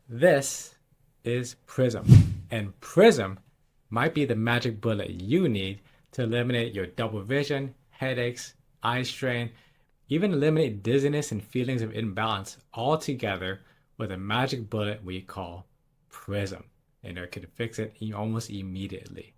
This is Prism, and Prism might be the magic bullet you need to eliminate your double vision, headaches, eye strain, even eliminate dizziness and feelings of imbalance altogether with a magic bullet we call Prism, and it can fix it almost immediately.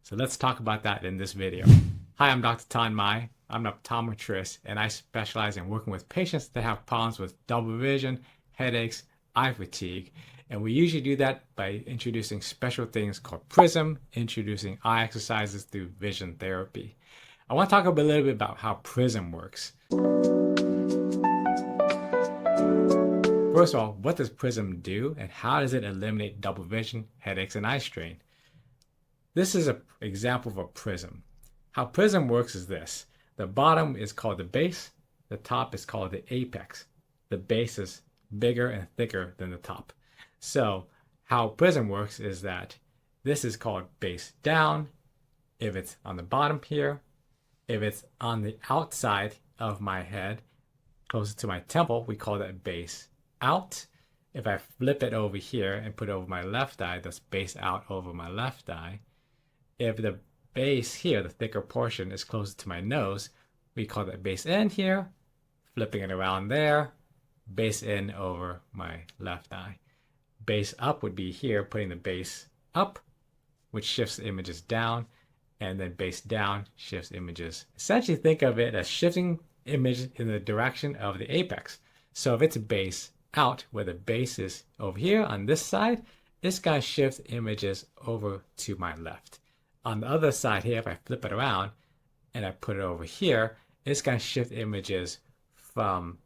So let's talk about that in this video. Hi, I'm Dr. Thanh Mai. I'm an optometrist, and I specialize in working with patients that have problems with double vision, headaches, eye fatigue. And we usually do that by introducing special things called Prism, introducing eye exercises through vision therapy. I want to talk a little bit about how Prism works. First of all, what does Prism do and how does it eliminate double vision, headaches, and eye strain? This is an example of a prism. How Prism works is this. The bottom is called the base, the top is called the apex. The base is bigger and thicker than the top. So how Prism works is that this is called base down if it's on the bottom here. If it's on the outside of my head, closer to my temple, we call that base out. If I flip it over here and put it over my left eye, that's base out over my left eye. If the base here, the thicker portion, is closer to my nose, we call that base in here. Flipping it around there, base in over my left eye. Base up would be here, putting the base up, which shifts the images down, and then base down shifts images. Essentially, think of it as shifting image in the direction of the apex. So if it's base out, where the base is over here on this side, it's going to shift images over to my left. On the other side here, if I flip it around and I put it over here, it's going to shift images from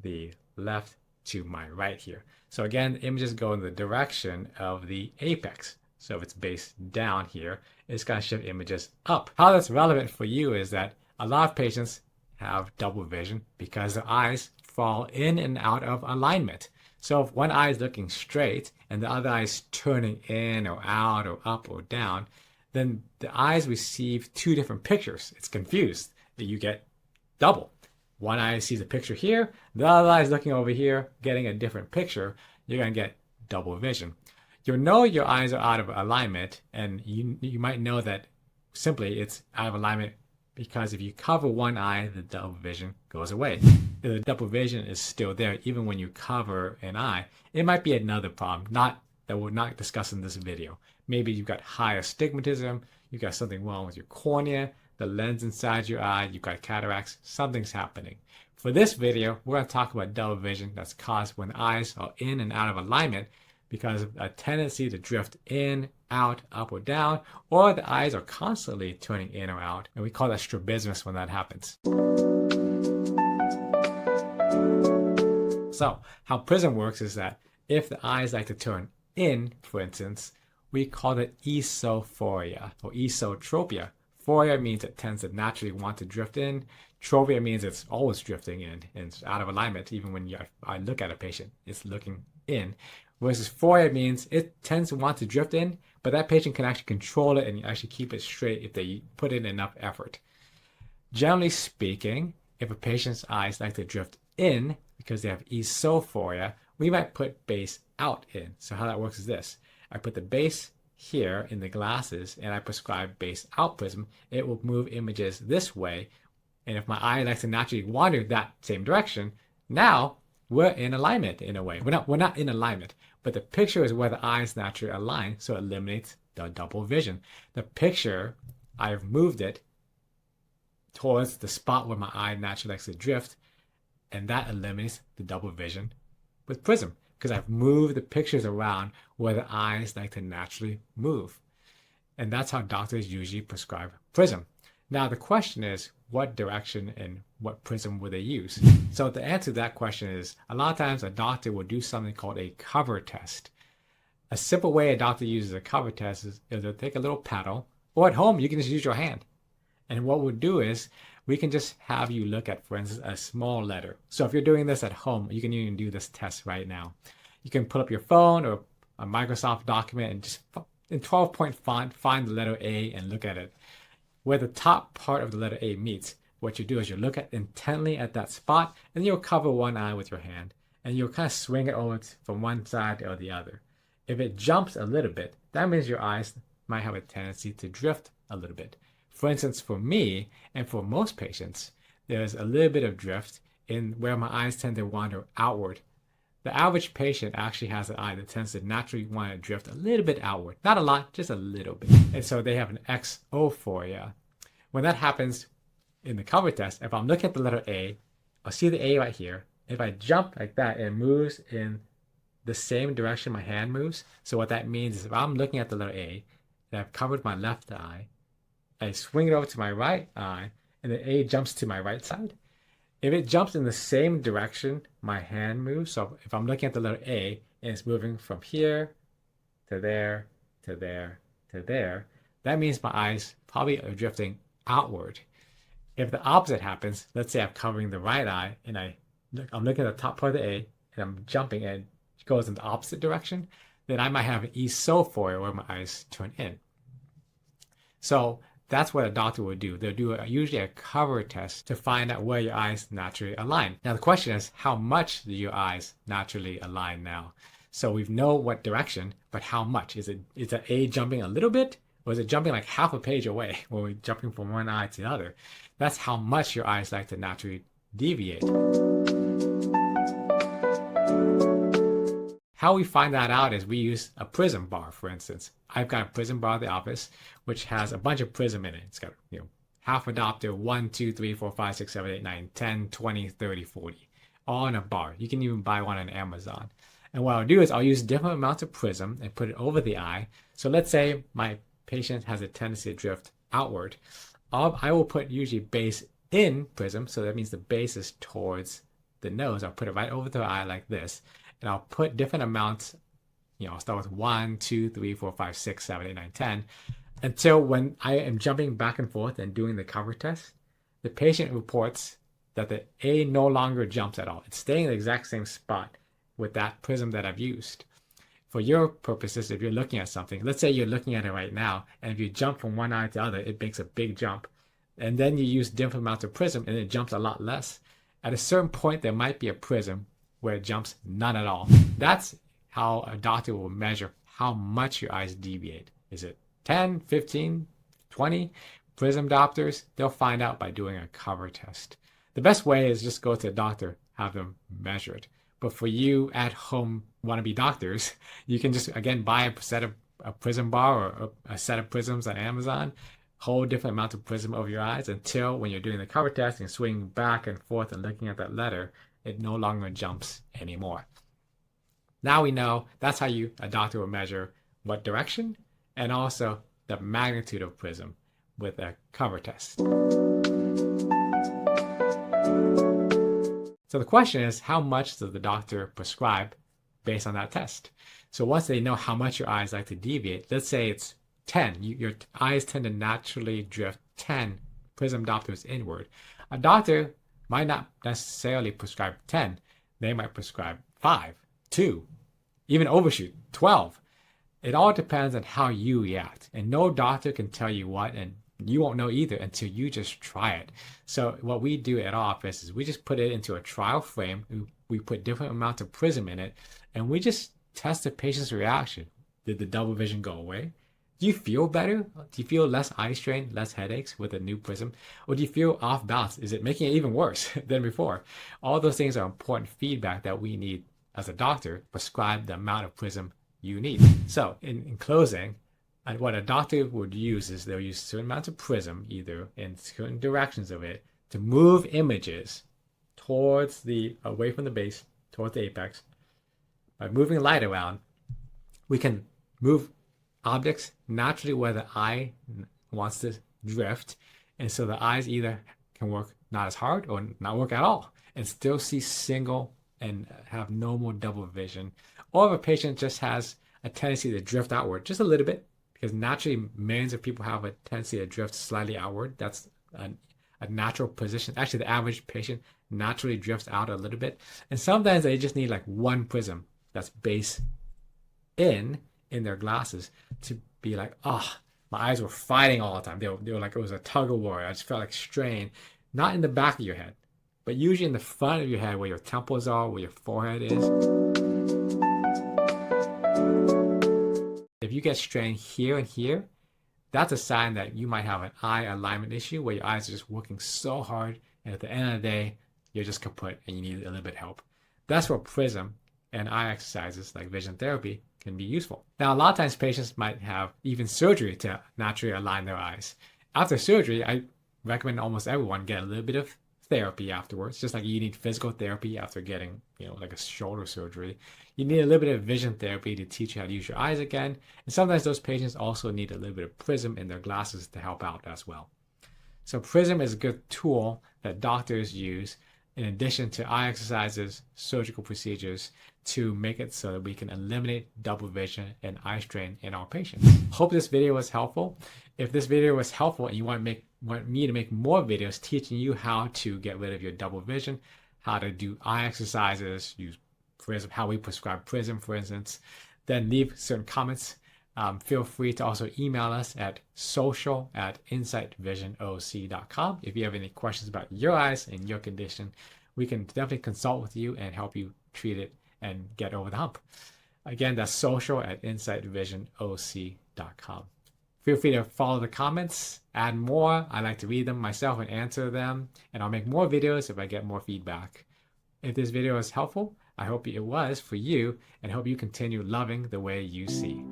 the left to my right here. So again, the images go in the direction of the apex. So if it's base down here, it's going to shift images up. How that's relevant for you is that a lot of patients have double vision because their eyes fall in and out of alignment. So if one eye is looking straight and the other eye is turning in or out or up or down, then the eyes receive two different pictures. It's confused. You get double. One eye sees a picture here, the other eye is looking over here, getting a different picture. You're going to get double vision. You'll know your eyes are out of alignment, and you might know that simply it's out of alignment because if you cover one eye, the double vision goes away. The double vision is still there even when you cover an eye. It might be another problem, that we'll not discuss in this video. Maybe you've got high astigmatism, you've got something wrong with your cornea, the lens inside your eye, you've got cataracts, something's happening. For this video, we're going to talk about double vision that's caused when eyes are in and out of alignment because of a tendency to drift in, out, up or down, or the eyes are constantly turning in or out, and we call that strabismus when that happens. So, how Prism works is that if the eyes like to turn in, for instance, we call it esophoria or esotropia. Phoria means it tends to naturally want to drift in. Tropia means it's always drifting in and it's out of alignment. Even when I look at a patient, it's looking in. Whereas phoria means it tends to want to drift in, but that patient can actually control it and actually keep it straight if they put in enough effort. Generally speaking, if a patient's eyes like to drift in because they have esophoria, we might put base out in. So how that works is this. I put the base here in the glasses and I prescribe base out prism. It will move images this way. And if my eye likes to naturally wander that same direction, now we're in alignment in a way. We're not in alignment, but the picture is where the eyes naturally align, so it eliminates the double vision. The picture, I've moved it towards the spot where my eye naturally likes to drift, and that eliminates the double vision with Prism because I've moved the pictures around where the eyes like to naturally move. And that's how doctors usually prescribe Prism. Now the question is, what direction and what prism will they use? So the answer to that question is, a lot of times a doctor will do something called a cover test. A simple way a doctor uses a cover test is they'll take a little paddle, or at home you can just use your hand. And what we'll do is, we can just have you look at, for instance, a small letter. So if you're doing this at home, you can even do this test right now. You can pull up your phone or a Microsoft document and just in 12-point font, find the letter A and look at it. Where the top part of the letter A meets, what you do is you look intently at that spot and you'll cover one eye with your hand. and you'll kind of swing it over from one side or the other. If it jumps a little bit, that means your eyes might have a tendency to drift a little bit. For instance, for me and for most patients, there's a little bit of drift in where my eyes tend to wander outward. The average patient actually has an eye that tends to naturally want to drift a little bit outward. Not a lot, just a little bit. And so they have an exophoria. When that happens in the cover test, if I'm looking at the letter A, I'll see the A right here. If I jump like that, it moves in the same direction my hand moves. So what that means is if I'm looking at the letter A and I've covered my left eye, I swing it over to my right eye and the A jumps to my right side. If it jumps in the same direction my hand moves, so if I'm looking at the letter A and it's moving from here to there, to there, to there, that means my eyes probably are drifting outward. If the opposite happens, let's say I'm covering the right eye and I'm looking at the top part of the A and I'm jumping and it goes in the opposite direction, then I might have an esophoria where my eyes turn in. So that's what a doctor would do. They'll do usually a cover test to find out where your eyes naturally align. Now the question is, how much do your eyes naturally align now? So we know what direction, but how much? Is the A jumping a little bit? Or is it jumping like half a page away when we're jumping from one eye to the other? That's how much your eyes like to naturally deviate. How we find that out is we use a prism bar, for instance. I've got a prism bar at the office, which has a bunch of prism in it. It's got, half a diopter, 1, 2, 3, 4, 5, 6, 7, 8, 9, 10, 20, 30, 40, all in a bar. You can even buy one on Amazon. And what I'll do is I'll use different amounts of prism and put it over the eye. So let's say my patient has a tendency to drift outward. I will put usually base in prism, so that means the base is towards the nose. I'll put it right over the eye like this, and I'll put different amounts. I'll start with 1, 2, 3, 4, 5, 6, 7, 8, 9, 10, until when I am jumping back and forth and doing the cover test, the patient reports that the A no longer jumps at all. It's staying in the exact same spot with that prism that I've used. For your purposes, if you're looking at something, let's say you're looking at it right now, and if you jump from one eye to the other, it makes a big jump. And then you use different amounts of prism, and it jumps a lot less. At a certain point, there might be a prism where it jumps none at all. That's how a doctor will measure how much your eyes deviate. Is it 10, 15, 20? Prism doctors, they'll find out by doing a cover test. The best way is just go to the doctor, have them measure it. But for you at home wannabe doctors, you can just, again, buy a set of a prism bar or a set of prisms on Amazon, hold different amounts of prism over your eyes until when you're doing the cover test and swinging back and forth and looking at that letter, it no longer jumps anymore. Now we know that's how a doctor will measure what direction and also the magnitude of prism with a cover test. So the question is, how much does the doctor prescribe based on that test? So once they know how much your eyes like to deviate, let's say it's 10. Your eyes tend to naturally drift 10 prism diopters inward. A doctor might not necessarily prescribe 10. They might prescribe 5, 2, even overshoot 12. It all depends on how you react. And no doctor can tell you what, and you won't know either until you just try it. So what we do at our office is we just put it into a trial frame. We put different amounts of prism in it, and we just test the patient's reaction. Did the double vision go away? Do you feel better? Do you feel less eye strain, less headaches with a new prism? Or do you feel off balance? Is it making it even worse than before? All those things are important feedback that we need as a doctor. Prescribe the amount of prism you need. So in closing, and what a doctor would use is they'll use certain amounts of prism, either in certain directions of it, to move images towards away from the base, towards the apex. By moving light around, we can move objects naturally where the eye wants to drift. And so the eyes either can work not as hard or not work at all and still see single and have normal double vision. Or if a patient just has a tendency to drift outward just a little bit, because naturally millions of people have a tendency to drift slightly outward. That's a natural position. Actually, the average patient naturally drifts out a little bit. And sometimes they just need like one prism that's base in their glasses to be like, oh, my eyes were fighting all the time. They were like, it was a tug of war. I just felt like strain. Not in the back of your head, but usually in the front of your head where your temples are, where your forehead is. If you get strained here and here, that's a sign that you might have an eye alignment issue where your eyes are just working so hard, and at the end of the day, you're just kaput and you need a little bit of help. That's where Prism and eye exercises like vision therapy can be useful. Now, a lot of times patients might have even surgery to naturally align their eyes. After surgery, I recommend almost everyone get a little bit of therapy afterwards, just like you need physical therapy after getting, like a shoulder surgery. You need a little bit of vision therapy to teach you how to use your eyes again. And sometimes those patients also need a little bit of Prism in their glasses to help out as well. So Prism is a good tool that doctors use in addition to eye exercises, surgical procedures, to make it so that we can eliminate double vision and eye strain in our patients. Hope this video was helpful. If this video was helpful and you want me to make more videos teaching you how to get rid of your double vision, how to do eye exercises, use Prism, how we prescribe Prism, for instance, then leave certain comments. Feel free to also email us at social@insightvisionoc.com. If you have any questions about your eyes and your condition, we can definitely consult with you and help you treat it and get over the hump. Again, that's social@insightvisionoc.com. Feel free to follow the comments, add more. I like to read them myself and answer them, and I'll make more videos if I get more feedback. If this video was helpful, I hope it was for you, and hope you continue loving the way you see.